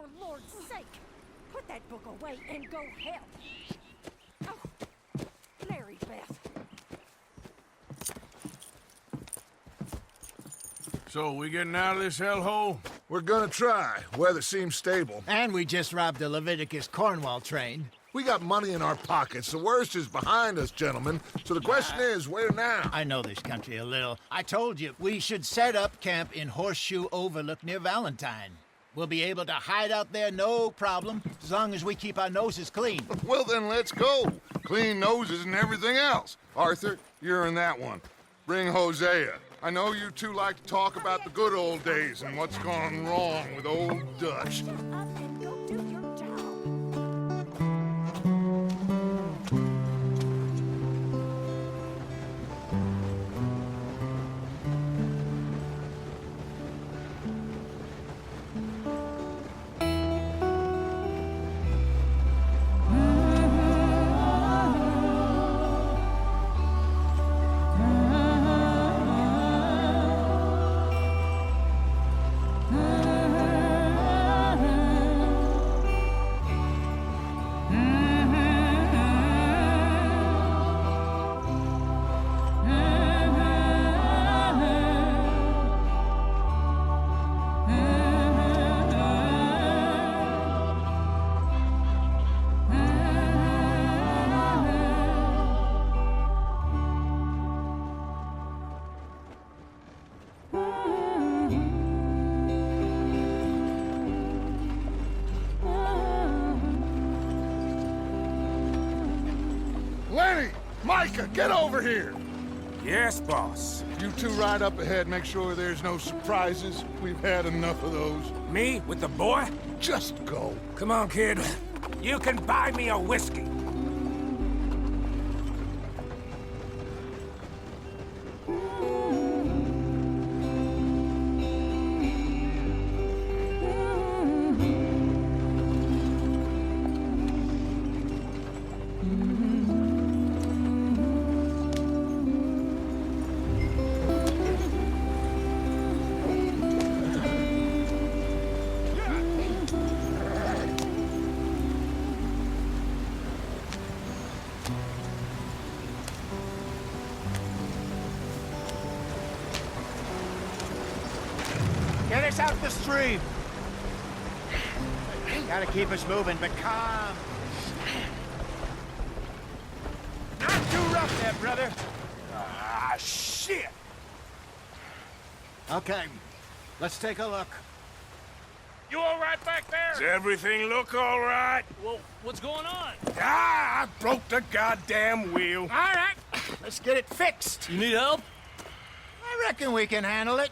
for Lord's sake, put that book away and go help. Oh, Larry Beth. So, we getting out of this hellhole? We're gonna try. Weather seems stable. And we just robbed the Leviticus Cornwall train. We got money in our pockets. The worst is behind us, gentlemen. So the question is, where now? I know this country a little. I told you, we should set up camp in Horseshoe Overlook near Valentine. We'll be able to hide out there, no problem, as long as we keep our noses clean. Well, then let's go. Clean noses and everything else. Arthur, you're in that one. Bring Hosea. I know you two like to talk about the good old days and what's gone wrong with old Dutch. Shut up and go do your job. Lenny! Micah, get over here! Yes, boss. You two ride up ahead, make sure there's no surprises. We've had enough of those. Me with the boy? Just go. Come on, kid. You can buy me a whiskey. Get us out the stream. Gotta keep us moving, but calm. Not too rough there, brother. Ah, shit! Okay, let's take a look. You all right back there? Does everything look all right? Well, what's going on? Ah, I broke the goddamn wheel. All right, let's get it fixed. You need help? I reckon we can handle it.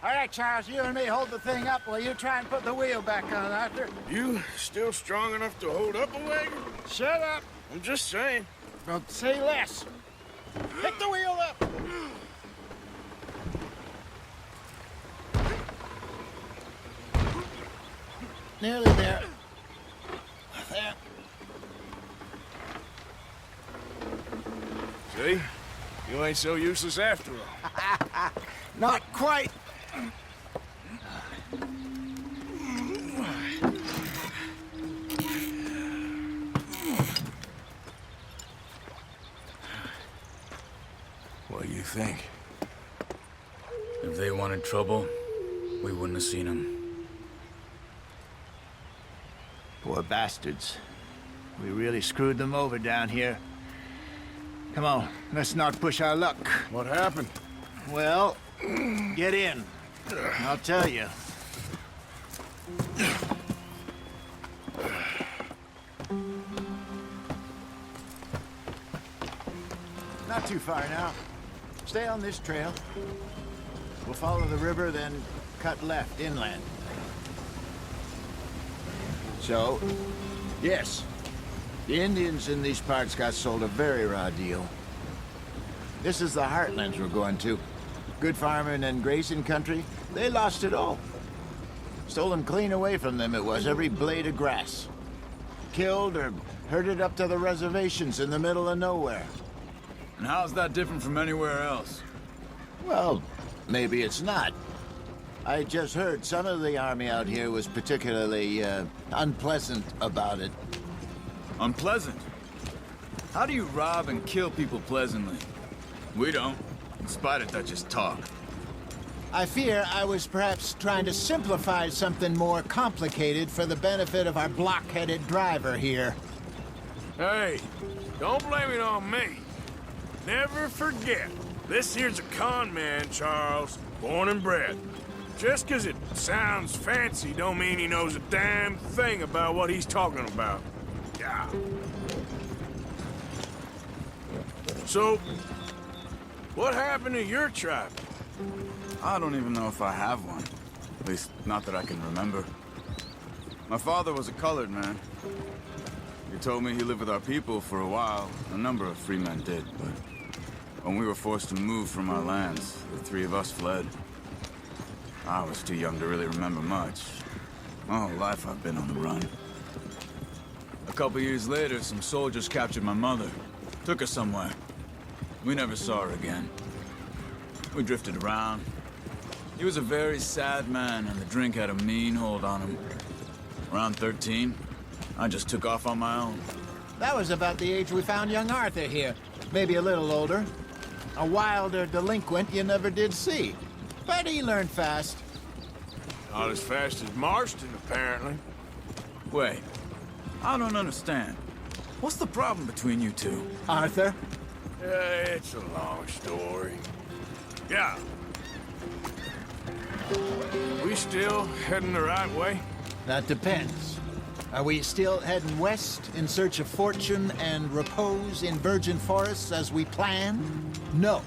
All right, Charles, you and me hold the thing up while you try and put the wheel back on, Arthur. You still strong enough to hold up a wagon? Shut up. I'm just saying. Don't say less. Pick the wheel up. Nearly there. There. See? You ain't so useless after all. Not quite. What do you think? If they wanted trouble, we wouldn't have seen them. Poor bastards. We really screwed them over down here. Come on, let's not push our luck. What happened? Well, get in. I'll tell you. Not too far now. Stay on this trail. We'll follow the river, then cut left inland. So, yes, the Indians in these parts got sold a very raw deal. This is the heartlands we're going to. Good farming and grazing country, they lost it all. Stolen clean away from them it was, every blade of grass. Killed or herded up to the reservations in the middle of nowhere. And how's that different from anywhere else? Well, maybe it's not. I just heard some of the army out here was particularly, unpleasant about it. Unpleasant? How do you rob and kill people pleasantly? We don't, in spite of Dutch's talk. I fear I was perhaps trying to simplify something more complicated for the benefit of our block-headed driver here. Hey, don't blame it on me. Never forget, this here's a con man, Charles, born and bred. Just 'cause it sounds fancy don't mean he knows a damn thing about what he's talking about. Yeah. So, what happened to your tribe? I don't even know if I have one. At least, not that I can remember. My father was a colored man. He told me he lived with our people for a while. A number of free men did, but when we were forced to move from our lands, the three of us fled. I was too young to really remember much. My whole life I've been on the run. A couple years later, some soldiers captured my mother. Took her somewhere. We never saw her again. We drifted around. He was a very sad man, and the drink had a mean hold on him. Around 13, I just took off on my own. That was about the age we found young Arthur here. Maybe a little older. A wilder delinquent you never did see. But he learned fast. Not as fast as Marston, apparently. Wait, I don't understand. What's the problem between you two? Arthur? It's a long story. Yeah. We still heading the right way? That depends. Are we still heading west in search of fortune and repose in virgin forests as we planned? No.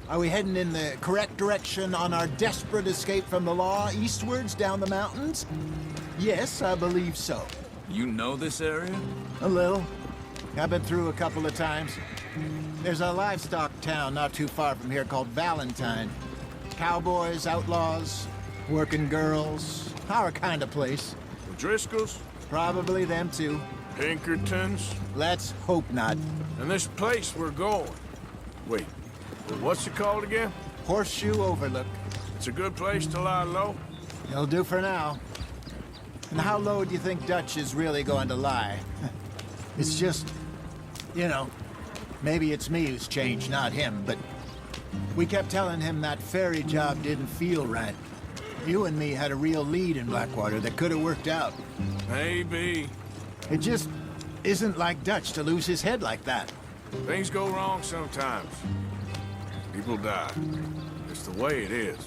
Are we heading in the correct direction on our desperate escape from the law eastwards down the mountains? Yes, I believe so. You know this area? A little. I've been through a couple of times. There's a livestock town not too far from here called Valentine. Cowboys, outlaws, working girls, our kind of place. The Driscolls? Probably them too. Pinkertons? Let's hope not. And this place we're going. Wait, what's it called again? Horseshoe Overlook. It's a good place to lie low? It'll do for now. And how low do you think Dutch is really going to lie? It's just, you know, maybe it's me who's changed, not him, but we kept telling him that ferry job didn't feel right. You and me had a real lead in Blackwater that could have worked out. Maybe. It just isn't like Dutch to lose his head like that. Things go wrong sometimes. People die. It's the way it is.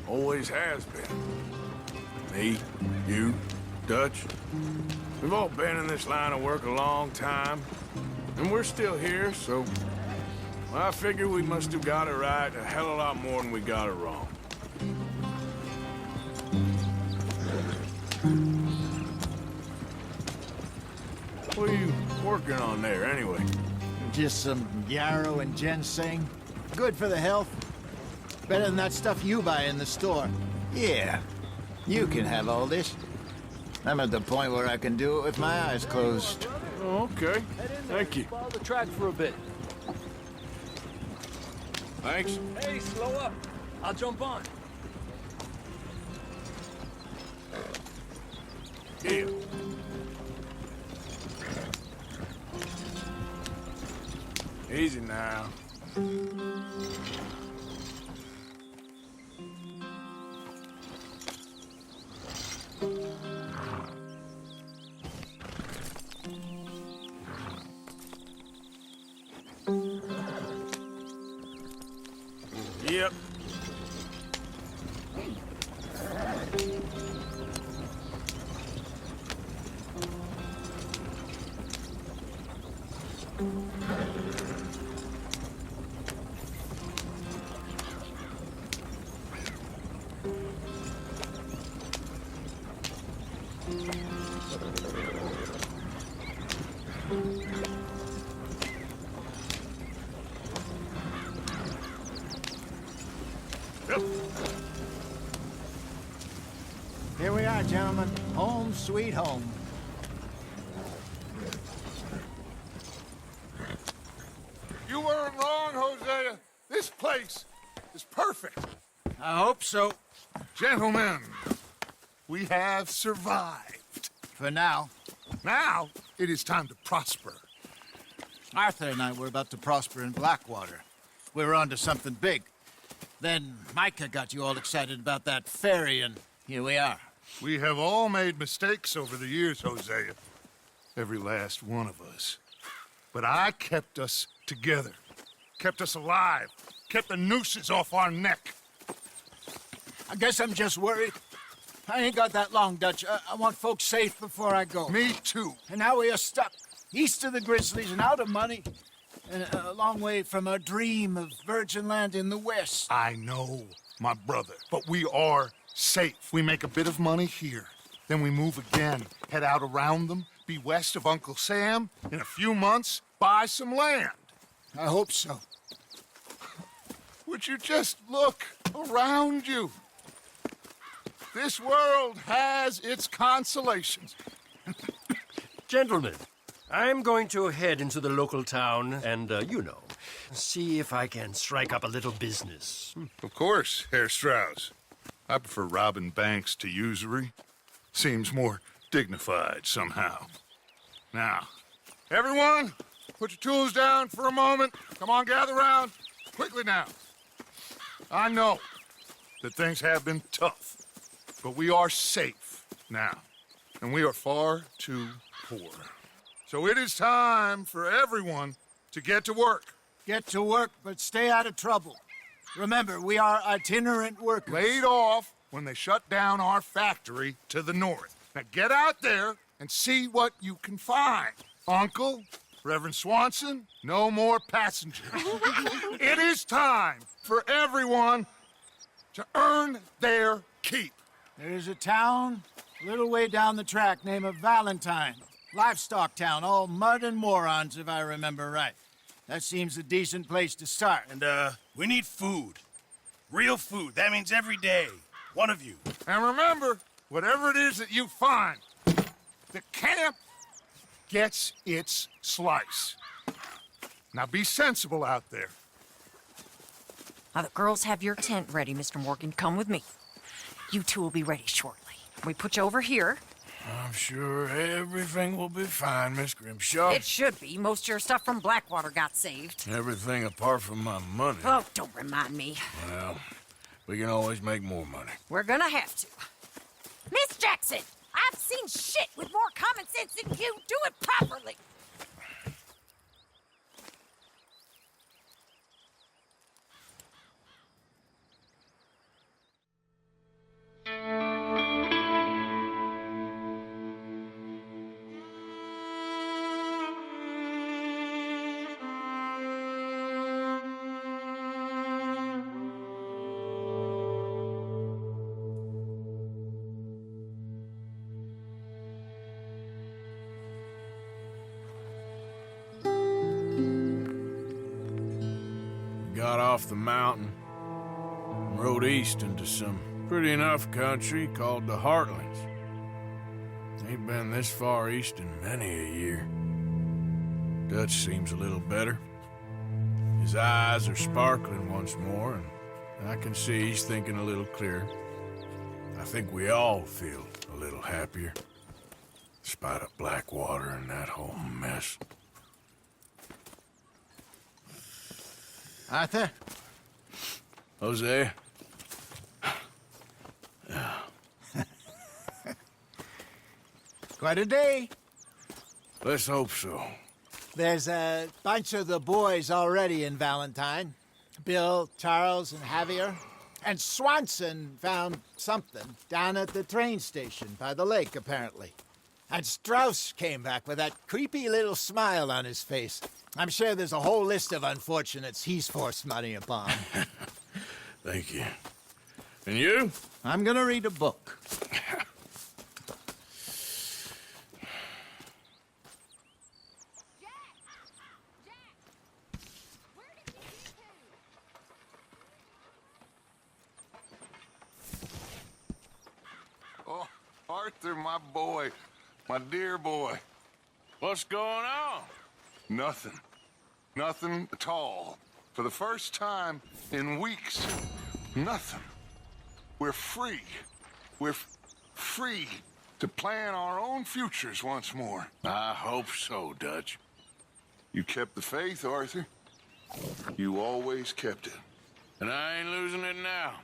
Always has been. Me, you, Dutch. We've all been in this line of work a long time. And we're still here, so... well, I figure we must have got it right a hell of a lot more than we got it wrong. What are you working on there, anyway? Just some yarrow and ginseng. Good for the health. Better than that stuff you buy in the store. Yeah, you can have all this. I'm at the point where I can do it with my eyes closed. Oh, okay. Thank you. Follow the track for a bit. Thanks. Hey, slow up. I'll jump on. Yeah. Easy now. Yep. Yep. Here we are, gentlemen. Home sweet home. You weren't wrong, Hosea. This place is perfect. I hope so. Gentlemen, we have survived. For now. Now, it is time to prosper. Arthur and I were about to prosper in Blackwater. We were onto something big. Then Micah got you all excited about that ferry, and here we are. We have all made mistakes over the years, Hosea. Every last one of us. But I kept us together. Kept us alive. Kept the nooses off our neck. I guess I'm just worried. I ain't got that long, Dutch. I want folks safe before I go. Me too. And now we are stuck, east of the Grizzlies and out of money, and a long way from our dream of virgin land in the west. I know, my brother, but we are safe. We make a bit of money here. Then we move again, head out around them, be west of Uncle Sam. In a few months, buy some land. I hope so. Would you just look around you? This world has its consolations. Gentlemen, I'm going to head into the local town and, see if I can strike up a little business. Of course, Herr Strauss. I prefer robbing banks to usury. Seems more dignified somehow. Now, everyone, put your tools down for a moment. Come on, gather round. Quickly now. I know that things have been tough, but we are safe now, and we are far too poor. So it is time for everyone to get to work. Get to work, but stay out of trouble. Remember, we are itinerant workers. Laid off when they shut down our factory to the north. Now get out there and see what you can find. Uncle, Reverend Swanson, no more passengers. It is time for everyone to earn their keep. There is a town a little way down the track named Valentine. Livestock town, all mud and morons, if I remember right. That seems a decent place to start. And, we need food. Real food. That means every day. One of you. And remember, whatever it is that you find, the camp gets its slice. Now be sensible out there. Now the girls have your tent ready, Mr. Morgan. Come with me. You two will be ready shortly. We put you over here. I'm sure everything will be fine, Miss Grimshaw. It should be. Most of your stuff from Blackwater got saved. Everything apart from my money. Oh, don't remind me. Well, we can always make more money. We're gonna have to. Miss Jackson, I've seen shit with more common sense than you. Do it properly. Got off the mountain and rode east into some pretty enough country called the Heartlands. Ain't been this far east in many a year. Dutch seems a little better. His eyes are sparkling once more, and I can see he's thinking a little clearer. I think we all feel a little happier, despite of Blackwater and that whole mess. Arthur? Jose? Quite a day. Let's hope so. There's a bunch of the boys already in Valentine. Bill, Charles, and Javier. And Swanson found something down at the train station by the lake, apparently. And Strauss came back with that creepy little smile on his face. I'm sure there's a whole list of unfortunates he's forced money upon. Thank you. And you? I'm gonna read a book. Oh, Arthur, my boy. My dear boy. What's going on? Nothing. Nothing at all. For the first time in weeks, nothing. we're free. We're free to plan our own futures once more. I hope so, Dutch. You kept the faith, Arthur. You always kept it. And I ain't losing it now.